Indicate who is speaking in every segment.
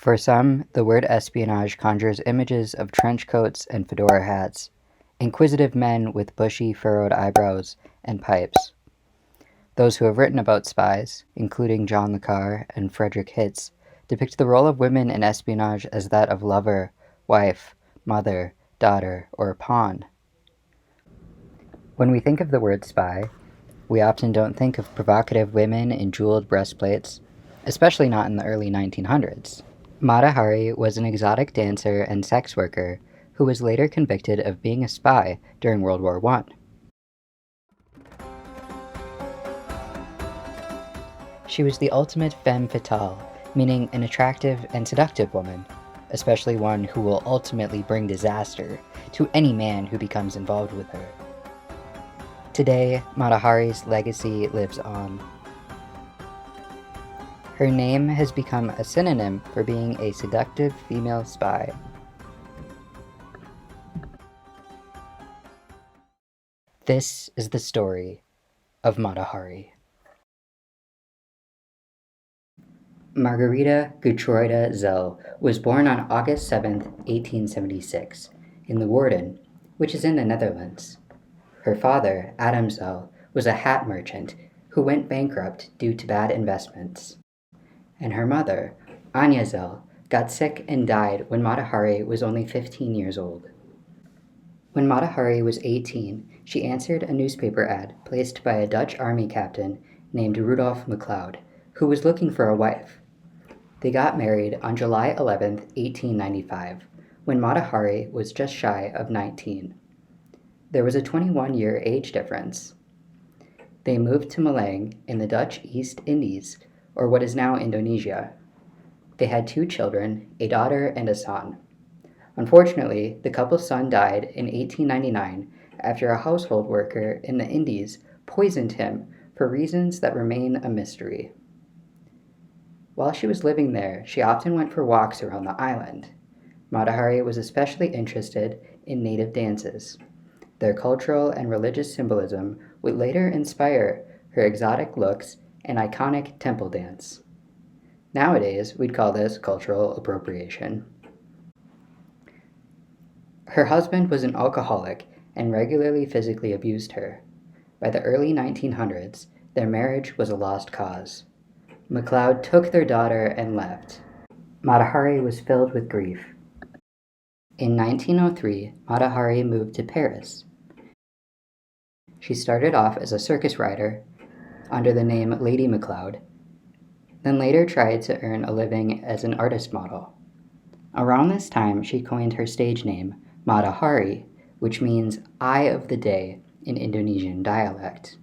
Speaker 1: For some, the word espionage conjures images of trench coats and fedora hats, inquisitive men with bushy, furrowed eyebrows and pipes. Those who have written about spies, including John le Carre and Frederick Hitz, depict the role of women in espionage as that of lover, wife, mother, daughter, or pawn. When we think of the word spy, we often don't think of provocative women in jeweled breastplates, especially not in the early 1900s. Mata Hari was an exotic dancer and sex worker who was later convicted of being a spy during World War I. She was the ultimate femme fatale, meaning an attractive and seductive woman, especially one who will ultimately bring disaster to any man who becomes involved with her. Today, Mata Hari's legacy lives on. Her name has become a synonym for being a seductive female spy. This is the story of Mata Hari. Margarita Gertruida Zell was born on August 7, 1876, in Leeuwarden, which is in the Netherlands. Her father, Adam Zell, was a hat merchant who went bankrupt due to bad investments. And her mother, Anya Zell, got sick and died when Mata Hari was only 15 years old. When Mata Hari was 18, she answered a newspaper ad placed by a Dutch army captain named Rudolf MacLeod, who was looking for a wife. They got married on July 11, 1895, when Mata Hari was just shy of 19. There was a 21-year age difference. They moved to Malang in the Dutch East Indies, or what is now Indonesia. They had 2 children, a daughter and a son. Unfortunately, the couple's son died in 1899 after a household worker in the Indies poisoned him for reasons that remain a mystery. While she was living there, she often went for walks around the island. Mata Hari was especially interested in native dances. Their cultural and religious symbolism would later inspire her exotic looks and iconic temple dance. Nowadays, we'd call this cultural appropriation. Her husband was an alcoholic and regularly physically abused her. By the early 1900s, their marriage was a lost cause. MacLeod took their daughter and left. Mata Hari was filled with grief. In 1903, Mata Hari moved to Paris. She started off as a circus rider under the name Lady MacLeod, then later tried to earn a living as an artist model. Around this time, she coined her stage name, Mata Hari, which means Eye of the Day in Indonesian dialect.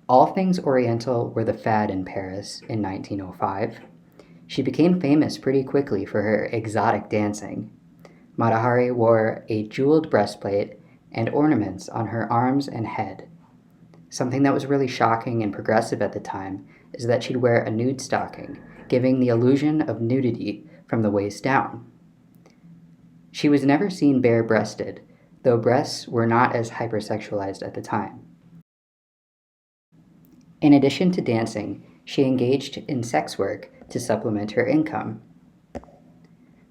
Speaker 1: All things Oriental were the fad in Paris in 1905. She became famous pretty quickly for her exotic dancing. Mata Hari wore a jeweled breastplate and ornaments on her arms and head. Something that was really shocking and progressive at the time is that she'd wear a nude stocking, giving the illusion of nudity from the waist down. She was never seen bare-breasted, though breasts were not as hypersexualized at the time. In addition to dancing, she engaged in sex work to supplement her income.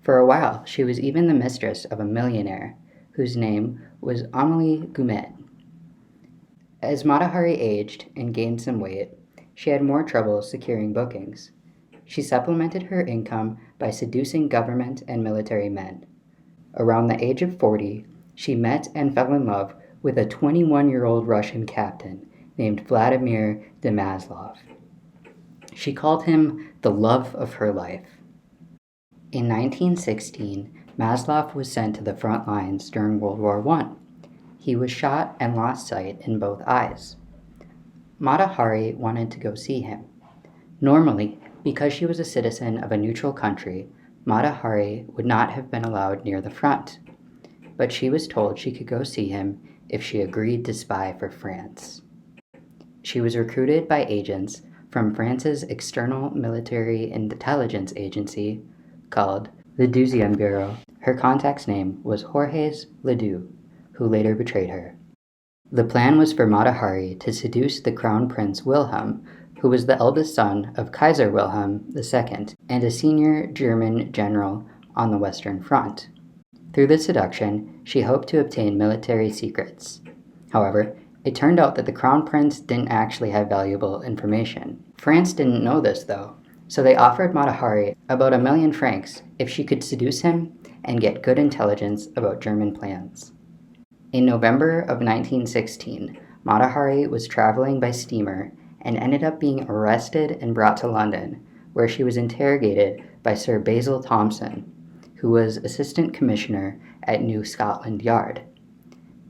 Speaker 1: For a while, she was even the mistress of a millionaire, whose name was Amélie Gumet. As Mata Hari aged and gained some weight, she had more trouble securing bookings. She supplemented her income by seducing government and military men. Around the age of 40, she met and fell in love with a 21-year-old Russian captain named Vladimir de Maslov. She called him the love of her life. In 1916, Maslov was sent to the front lines during World War I. He was shot and lost sight in both eyes. Mata Hari wanted to go see him. Normally, because she was a citizen of a neutral country, Mata Hari would not have been allowed near the front, but she was told she could go see him if she agreed to spy for France. She was recruited by agents from France's external military and intelligence agency called the Deuxième Bureau. Her contact's name was Georges Ledoux, who later betrayed her. The plan was for Mata Hari to seduce the Crown Prince Wilhelm, who was the eldest son of Kaiser Wilhelm II and a senior German general on the Western Front. Through this seduction, she hoped to obtain military secrets. However, it turned out that the crown prince didn't actually have valuable information. France didn't know this, though, so they offered Mata Hari about 1,000,000 francs if she could seduce him and get good intelligence about German plans. In November of 1916, Mata Hari was traveling by steamer and ended up being arrested and brought to London, where she was interrogated by Sir Basil Thomson, who was Assistant Commissioner at New Scotland Yard.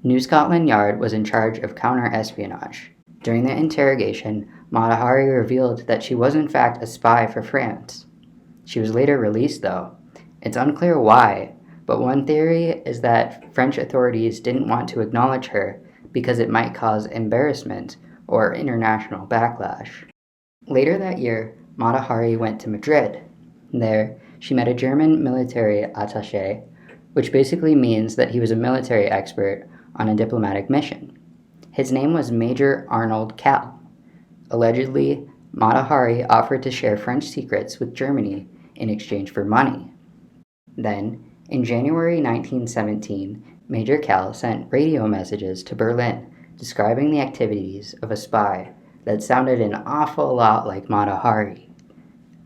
Speaker 1: New Scotland Yard was in charge of counter-espionage. During the interrogation, Mata Hari revealed that she was in fact a spy for France. She was later released, though. It's unclear why, but one theory is that French authorities didn't want to acknowledge her because it might cause embarrassment or international backlash. Later that year, Mata Hari went to Madrid. There, she met a German military attaché, which basically means that he was a military expert on a diplomatic mission. His name was Major Arnold Cal. Allegedly, Mata Hari offered to share French secrets with Germany in exchange for money. Then, in January 1917, Major Cal sent radio messages to Berlin describing the activities of a spy that sounded an awful lot like Mata Hari.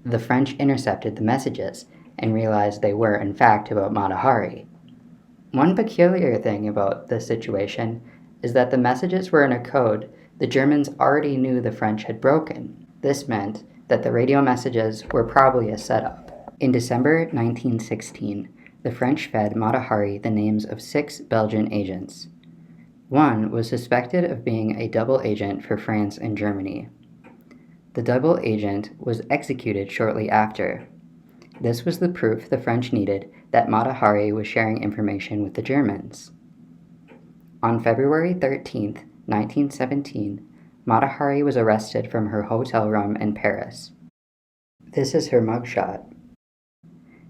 Speaker 1: The French intercepted the messages and realized they were in fact about Mata Hari. One peculiar thing about this situation is that the messages were in a code the Germans already knew the French had broken. This meant that the radio messages were probably a setup. In December 1916, the French fed Mata Hari the names of 6 Belgian agents. One was suspected of being a double agent for France and Germany. The double agent was executed shortly after. This was the proof the French needed that Mata Hari was sharing information with the Germans. On February 13, 1917, Mata Hari was arrested from her hotel room in Paris. This is her mugshot.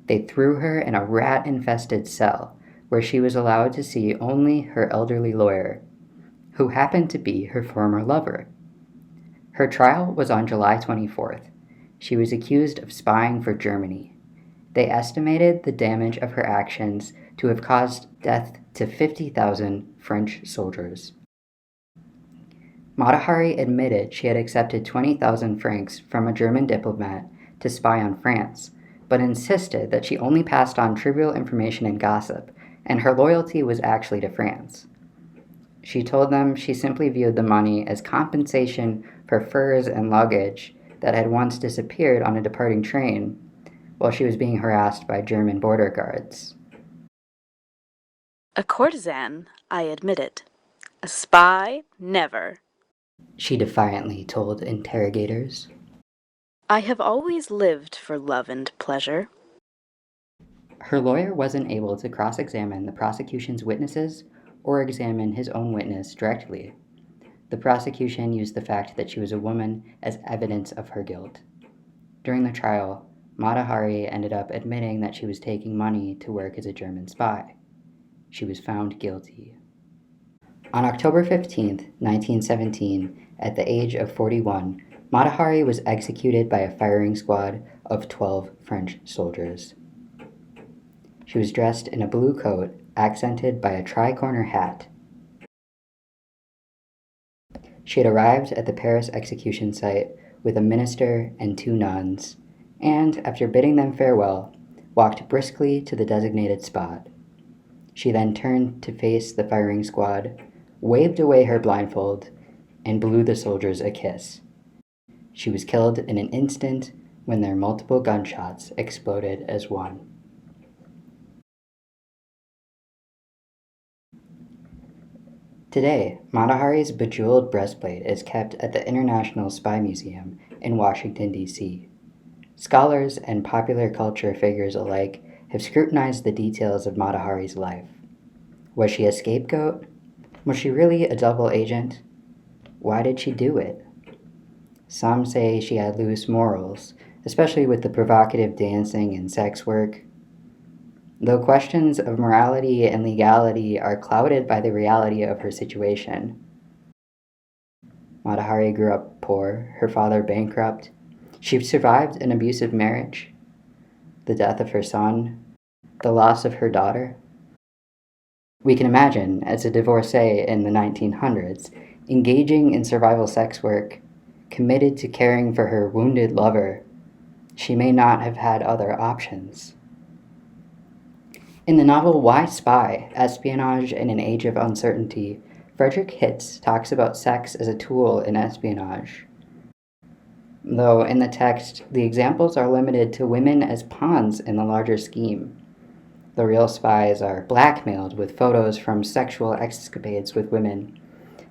Speaker 1: They threw her in a rat-infested cell where she was allowed to see only her elderly lawyer, who happened to be her former lover. Her trial was on July 24th. She was accused of spying for Germany. They estimated the damage of her actions to have caused death to 50,000 French soldiers. Mata Hari admitted she had accepted 20,000 francs from a German diplomat to spy on France, but insisted that she only passed on trivial information and gossip, and her loyalty was actually to France. She told them she simply viewed the money as compensation for furs and luggage that had once disappeared on a departing train while she was being harassed by German border guards.
Speaker 2: A courtesan, I admit it. A spy, never.
Speaker 1: She defiantly told interrogators.
Speaker 2: I have always lived for love and pleasure.
Speaker 1: Her lawyer wasn't able to cross-examine the prosecution's witnesses or examine his own witness directly. The prosecution used the fact that she was a woman as evidence of her guilt. During the trial, Mata Hari ended up admitting that she was taking money to work as a German spy. She was found guilty. On October 15, 1917, at the age of 41, Mata Hari was executed by a firing squad of 12 French soldiers. She was dressed in a blue coat accented by a tri-corner hat. She had arrived at the Paris execution site with a minister and 2 nuns, and, after bidding them farewell, walked briskly to the designated spot. She then turned to face the firing squad, waved away her blindfold, and blew the soldiers a kiss. She was killed in an instant when their multiple gunshots exploded as one. Today, Mata Hari's bejeweled breastplate is kept at the International Spy Museum in Washington, D.C. Scholars and popular culture figures alike have scrutinized the details of Mata Hari's life. Was she a scapegoat? Was she really a double agent? Why did she do it? Some say she had loose morals, especially with the provocative dancing and sex work. Though questions of morality and legality are clouded by the reality of her situation. Mata Hari grew up poor, her father bankrupt. She survived an abusive marriage, the death of her son, the loss of her daughter. We can imagine, as a divorcee in the 1900s, engaging in survival sex work, committed to caring for her wounded lover. She may not have had other options. In the novel Why Spy? Espionage in an Age of Uncertainty, Frederick Hitz talks about sex as a tool in espionage. Though in the text, the examples are limited to women as pawns in the larger scheme. The real spies are blackmailed with photos from sexual escapades with women,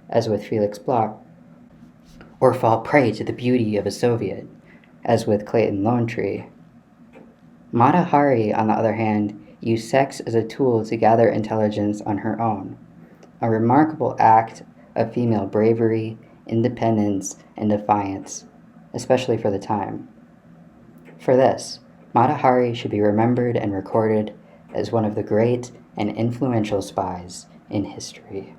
Speaker 1: as with Felix Bloch, or fall prey to the beauty of a Soviet, as with Clayton Lonetree. Mata Hari, on the other hand, used sex as a tool to gather intelligence on her own, a remarkable act of female bravery, independence, and defiance, especially for the time. For this, Mata Hari should be remembered and recorded as one of the great and influential spies in history.